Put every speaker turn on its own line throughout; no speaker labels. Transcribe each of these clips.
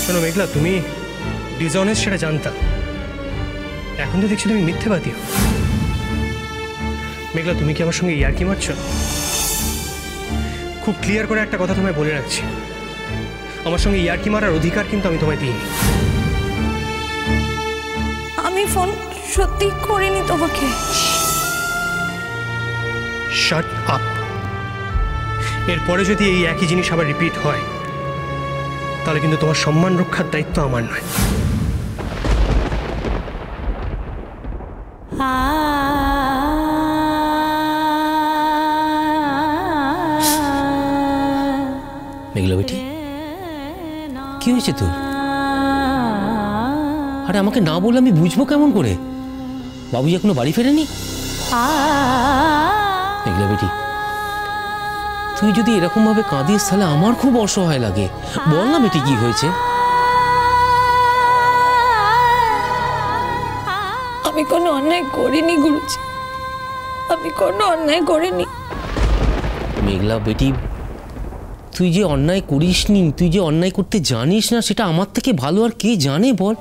শোনো মেঘলা, তুমি ডিসঅনেস্ট সেটা জানতাম, এখন তো দেখছি তুমি মিথ্যেবাদী। মেঘলা, তুমি কি আমার সঙ্গে ইয়ার্কি মারছো? খুব ক্লিয়ার করে একটা কথা তোমায় বলে রাখছি, আমার সঙ্গে ইয়ার্কি মারার অধিকার কিন্তু আমি তোমায় দিইনি।
আমি ফোন সত্যি করিনি তোমাকে।
Shut up. এরপরে যদি এই একই জিনিস আবার রিপিট হয় তাহলে কিন্তু তোমার সম্মান রক্ষার দায়িত্ব আমার নয়।
মেঘলা বেটি, কি হয়েছে তোর? আরে আমাকে না বলে আমি বুঝবো কেমন করে? বাবুজি এখনো বাড়ি ফেরেনি? মেঘলা বেটি, তুই যদি এরকম ভাবে কাঁদিস তাহলে আমার খুব অসহায় লাগে। বল না বেটি, কি হয়েছে?
আমি কোনো অন্যায় করিনি গুরুজি, আমি কোনো অন্যায় করিনি।
মেঘলা বেটি, তুই যে অন্যায় করিসনি, তুই যে অন্যায় করতে জানিস না, সেটা আমার থেকে ভালো আর কে জানে বল?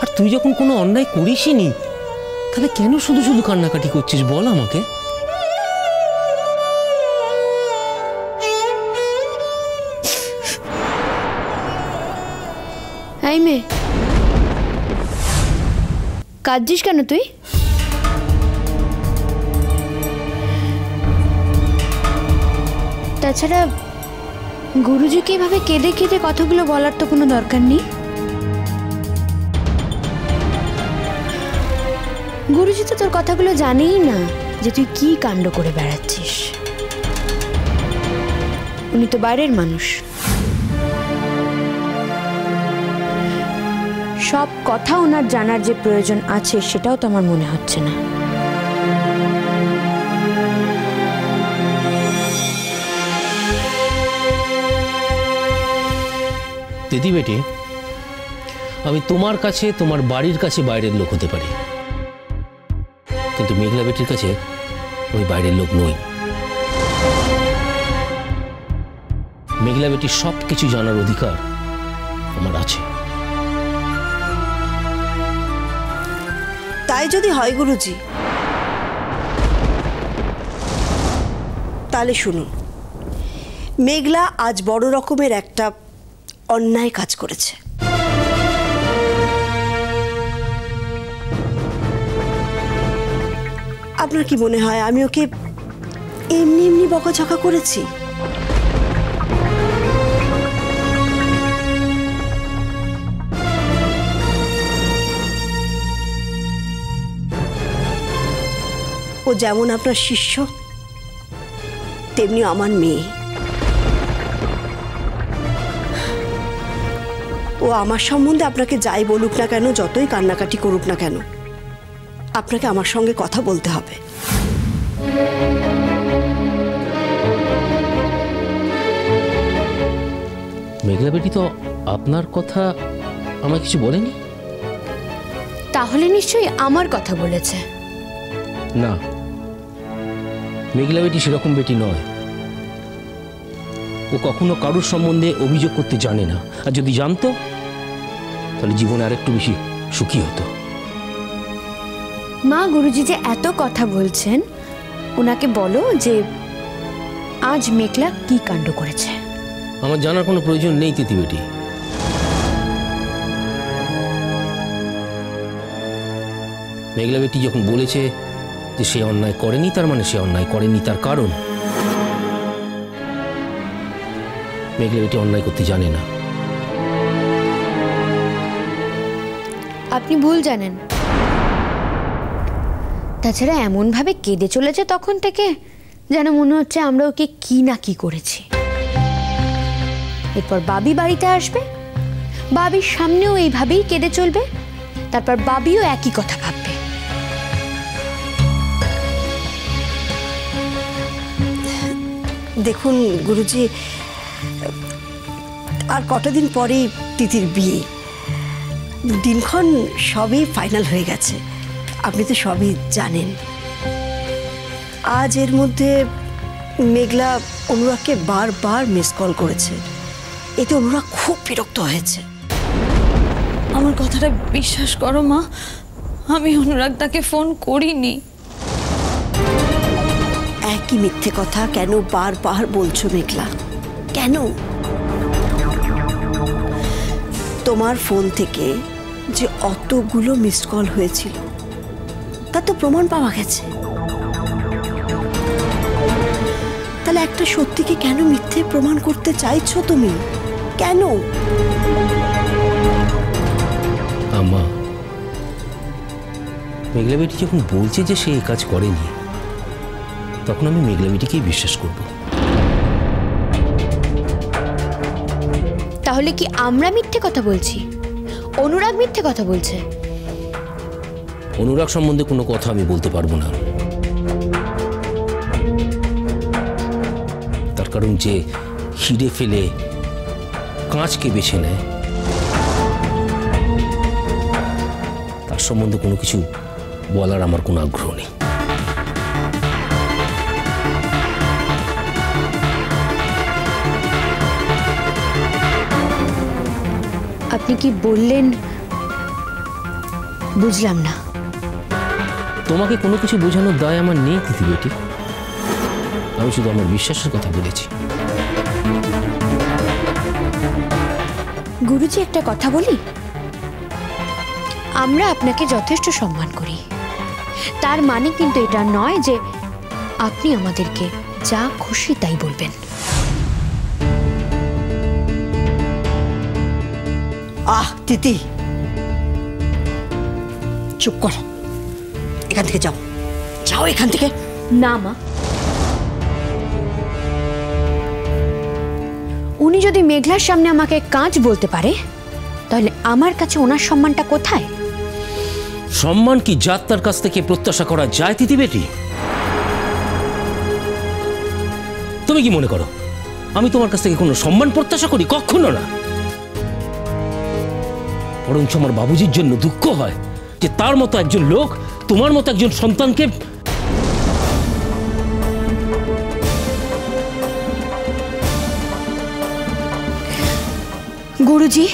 আর তুই যখন কোনো অন্যায় করিসনি তাহলে কেন শুধু শুধু কান্নাকাটি করছিস বল আমাকে?
এই মেয়ে, কাঁদছিস কেন তুই? তাছাড়া গুরুজিকে এভাবে কেঁদে কেঁদে কথাগুলো বলার তো কোনো দরকার নেই। গুরুজি তো তোর কথাগুলো জানেই না যে তুই কি কাণ্ড করে বেড়াচ্ছিস। উনি তো বাইরের মানুষ, সব কথা ওনার জানার যে প্রয়োজন আছে সেটাও তো আমার মনে হচ্ছে না।
দিদি বেটি, আমি তোমার কাছে, তোমার বাড়ির কাছে বাইরের লোক হতে পারি, কিন্তু মেঘলা বেটির কাছে আমি বাইরের লোক নই। মেঘলা বেটির সব কিছু জানার অধিকার আমার আছে।
তাই যদি হয় গুরুজি, তাহলে শুনুন, মেঘলা আজ বড় রকমের একটা অন্যায় কাজ করেছে। আপনার কি মনে হয় আমি ওকে এমনি এমনি বকাঝকা করেছি? ও যেমন আপনার শিষ্য তেমনি আমার মেয়ে। ও আমার সম্বন্ধে আপনাকে যাই বলুক না কেন, যতই কান্নাকাটি করুক না কেন, আপনাকে আমার সঙ্গে কথা বলতে হবে।
মেঘলা বেটি তো আপনার কথা আমায় কিছু বলেনি।
তাহলে নিশ্চয়ই আমার কথা বলেছে।
না, মেঘলা বেটি সেরকম বেটি নয়। ও কখনো কারোর সম্বন্ধে অভিযোগ করতে জানে না, আর যদি জানতো তাহলে জীবনে আরেকটু বেশি সুখী হতো।
মা, গুরুজি যে এত কথা বলছেন, ওনাকে বলো যে আজ মেঘলা কি কাণ্ড করেছে।
আমার জানার কোনো প্রয়োজন নেই তিতি বেটি। মেঘলা বেটি যখন বলেছে যে সে অন্যায় করেনি, তার মানে সে অন্যায় করেনি তার কারণ। মেঘলা বেটি অন্যায় করতে জানে না।
আপনি ভুল জানেন। তাছাড়া এমনভাবে কেঁদে চলেছে তখন থেকে, যেন মনে হচ্ছে আমরা ওকে কি না কি করেছি। এরপর বাবি বাড়িতে আসবে, বাবির সামনেও এইভাবেই কেঁদে চলবে, তারপর বাবিও একই কথা ভাববে।
দেখুন গুরুজি, আর কটা দিন পরেই তিতির বিয়ে। দিনক্ষণ সবই ফাইনাল হয়ে গেছে, আপনি তো সবই জানেন। আজ এর মধ্যে মেঘলা অনুরাগকে বারবার মিস কল করেছে, এতে অনুরাগ খুব বিরক্ত হয়েছে।
আমার কথাটা বিশ্বাস করো মা, আমি অনুরাগদাকে ফোন করিনি।
একই মিথ্যে কথা কেন বারবার বলছো মেঘলা? কেন? তোমার ফোন থেকে যে অতগুলো মিসড কল হয়েছিল তার তো প্রমাণ পাওয়া গেছে। তাহলে একটা সত্যিকে কেন মিথ্যে প্রমাণ করতে চাইছো তুমি? কেন?
আম্মা, মেঘলা বেটি যখন বলছে যে সে এই কাজ করেনি, তখন আমি মেঘলা বেটিকেই বিশ্বাস করব।
তাহলে কি আমরা মিথ্যে কথা বলছি? অনুরাগ মিথ্যে কথা বলছে?
অনুরাগ সম্বন্ধে কোনো কথা আমি বলতে পারবো না, তার কারণ যে হিরে ফেলে কাঁচকে বেছে নেয়, তার সম্বন্ধে কোনো কিছু বলার আমার কোনো আগ্রহ নেই।
আপনি কি বললেন বুঝলাম না।
তোমাকে কোনো কিছু বোঝানোর দায় আমার নেই তিথি বেটি, আমি শুধু আমার বিশ্বাসের কথা বলেছি।
গুরুজি, একটা কথা বলি, আমরা আপনাকে যথেষ্ট সম্মান করি, তার মানে কিন্তু এটা নয় যে আপনি আমাদেরকে যা খুশি তাই বলবেন।
আহ তিথি, চুপ করো, এখান থেকে যাও, যাও এখান থেকে।
না মা, উনি যদি মেঘলার সামনে আমাকে কাঁচ বলতে পারে, তাহলে আমার কাছে ওনার সম্মানটা কোথায়?
সম্মান কি যাত্রার কাছ থেকে প্রত্যাশা করা যায় তিথি বেটি? তুমি কি মনে করো আমি তোমার কাছ থেকে কোনো সম্মান প্রত্যাশা করি? কখনো না। বরঞ্চ আমার বাবুজির জন্য দুঃখ হয় যে তার মতো একজন লোক তোমার মতো একজন সন্তানকে
গুরুজি,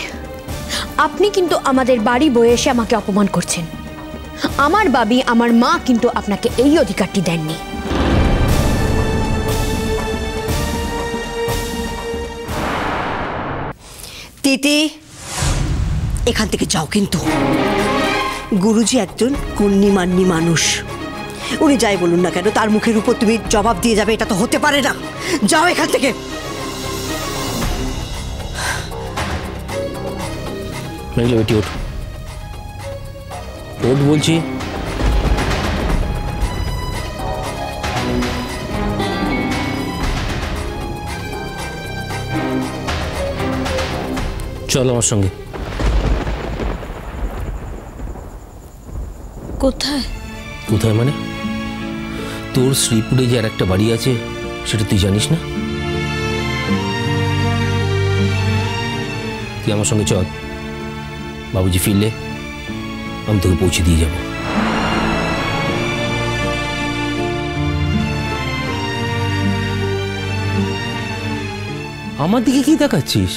আপনি কিন্তু আমাদের বাড়ি বয়ে এসে আমাকে অপমান করছেন। আমার বাবি, আমার মা কিন্তু আপনাকে এই অধিকারটি দেননি।
তিথি, এখান থেকে যাও। কিন্তু গুরুজি একজন গণ্যমান্য মানুষ, উনি যাই বলুন না কেন তার মুখের উপর তুমি জবাব দিয়ে যাবে, এটা তো হতে পারে না। যাও এখান থেকে।
মেঘলা বেটি ওঠ, ওঠ বলছি। চল আমার সঙ্গে।
কোথায়?
কোথায় মানে? তোর শ্রীপুরে যে আর একটা বাড়ি আছে সেটা তুই জানিস না? তুই আমার সঙ্গে চল, বাবুজি ফিরলে আমি তোকে পৌঁছে দিয়ে যাব। আমার দিকে কি দেখাচ্ছিস?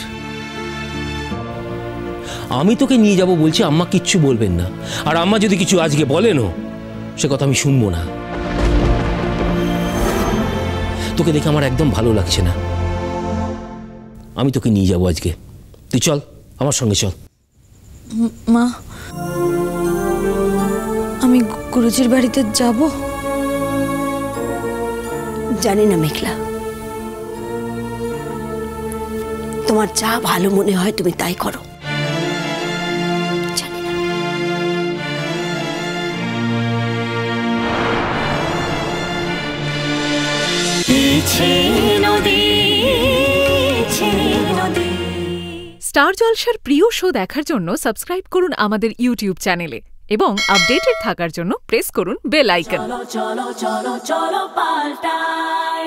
আমি তোকে নিয়ে যাব বলছি, আম্মা কিচ্ছু বলবেন না। আর আম্মা যদি কিছু আজকে বলেনও, সে কথা আমি শুনবো না। তোকে দেখে আমার একদম ভালো লাগছে না। আমি তোকে নিয়ে যাব আজকে, তুই চল আমার সঙ্গে চল।
মা, আমি গুরুজির বাড়িতে যাব?
জানি না মেঘলা, তোমার যা ভালো মনে হয় তুমি তাই করো। জানি না।
স্টার জলসার প্রিয় শো দেখার জন্য সাবস্ক্রাইব করুন আমাদের ইউটিউব চ্যানেলে এবং আপডেটেড থাকার জন্য প্রেস করুন বেল আইকন।
চলো চলো চলো চলো পাল্টাই।